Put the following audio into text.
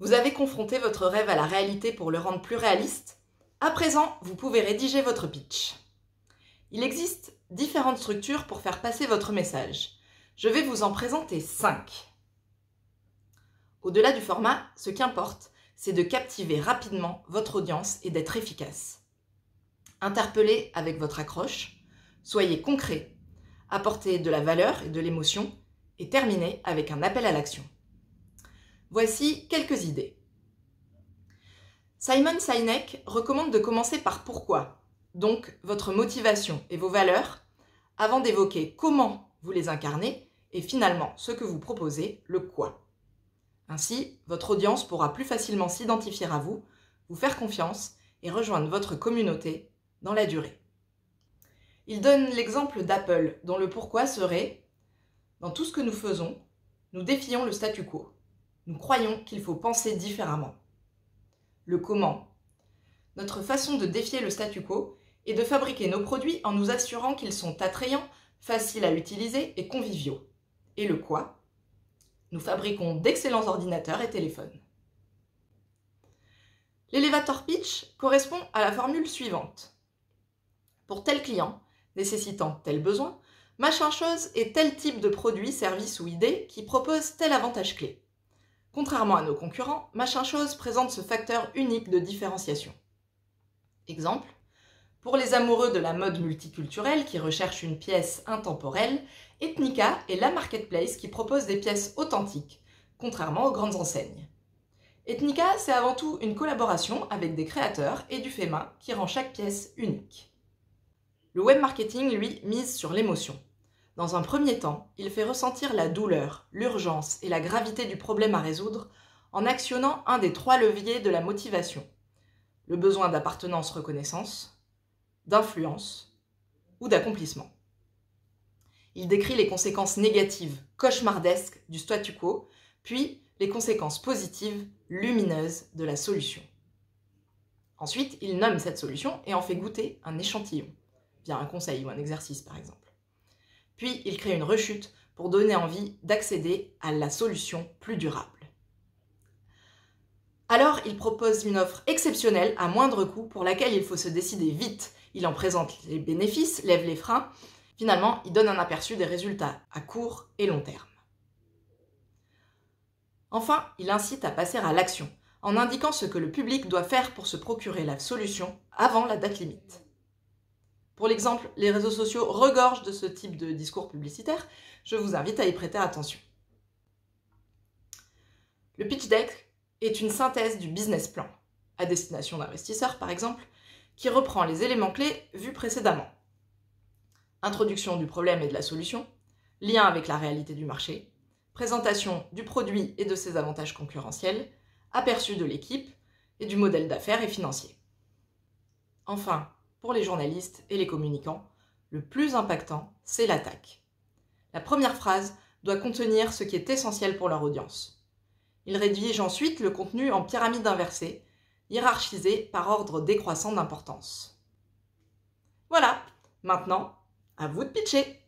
Vous avez confronté votre rêve à la réalité pour le rendre plus réaliste? À présent, vous pouvez rédiger votre pitch. Il existe différentes structures pour faire passer votre message. Je vais vous en présenter 5. Au-delà du format, ce qui importe, c'est de captiver rapidement votre audience et d'être efficace. Interpellez avec votre accroche, soyez concret, apportez de la valeur et de l'émotion et terminez avec un appel à l'action. Voici quelques idées. Simon Sinek recommande de commencer par pourquoi, donc votre motivation et vos valeurs, avant d'évoquer comment vous les incarnez et finalement ce que vous proposez, le quoi. Ainsi, votre audience pourra plus facilement s'identifier à vous, vous faire confiance et rejoindre votre communauté dans la durée. Il donne l'exemple d'Apple, dont le pourquoi serait « Dans tout ce que nous faisons, nous défions le statu quo. Nous croyons qu'il faut penser différemment. » Le comment. Notre façon de défier le statu quo est de fabriquer nos produits en nous assurant qu'ils sont attrayants, faciles à utiliser et conviviaux. Et le quoi. Nous fabriquons d'excellents ordinateurs et téléphones. L'elevator pitch correspond à la formule suivante. Pour tel client, nécessitant tel besoin, machin chose est tel type de produit, service ou idée qui propose tel avantage clé. Contrairement à nos concurrents, machin chose présente ce facteur unique de différenciation. Exemple, pour les amoureux de la mode multiculturelle qui recherchent une pièce intemporelle, Ethnica est la marketplace qui propose des pièces authentiques, contrairement aux grandes enseignes. Ethnica, c'est avant tout une collaboration avec des créateurs et du fait main qui rend chaque pièce unique. Le web marketing, lui, mise sur l'émotion. Dans un premier temps, il fait ressentir la douleur, l'urgence et la gravité du problème à résoudre en actionnant un des 3 leviers de la motivation. Le besoin d'appartenance-reconnaissance, d'influence ou d'accomplissement. Il décrit les conséquences négatives, cauchemardesques du statu quo, puis les conséquences positives, lumineuses de la solution. Ensuite, il nomme cette solution et en fait goûter un échantillon, via un conseil ou un exercice par exemple. Puis, il crée une rechute pour donner envie d'accéder à la solution plus durable. Alors, il propose une offre exceptionnelle à moindre coût pour laquelle il faut se décider vite. Il en présente les bénéfices, lève les freins. Finalement, il donne un aperçu des résultats à court et long terme. Enfin, il incite à passer à l'action, en indiquant ce que le public doit faire pour se procurer la solution avant la date limite. Pour l'exemple, les réseaux sociaux regorgent de ce type de discours publicitaire. Je vous invite à y prêter attention. Le pitch deck est une synthèse du business plan, à destination d'investisseurs par exemple, qui reprend les éléments clés vus précédemment. Introduction du problème et de la solution, lien avec la réalité du marché, présentation du produit et de ses avantages concurrentiels, aperçu de l'équipe et du modèle d'affaires et financier. Enfin, pour les journalistes et les communicants, le plus impactant, c'est l'attaque. La première phrase doit contenir ce qui est essentiel pour leur audience. Ils rédigent ensuite le contenu en pyramide inversée, hiérarchisé par ordre décroissant d'importance. Voilà, maintenant, à vous de pitcher!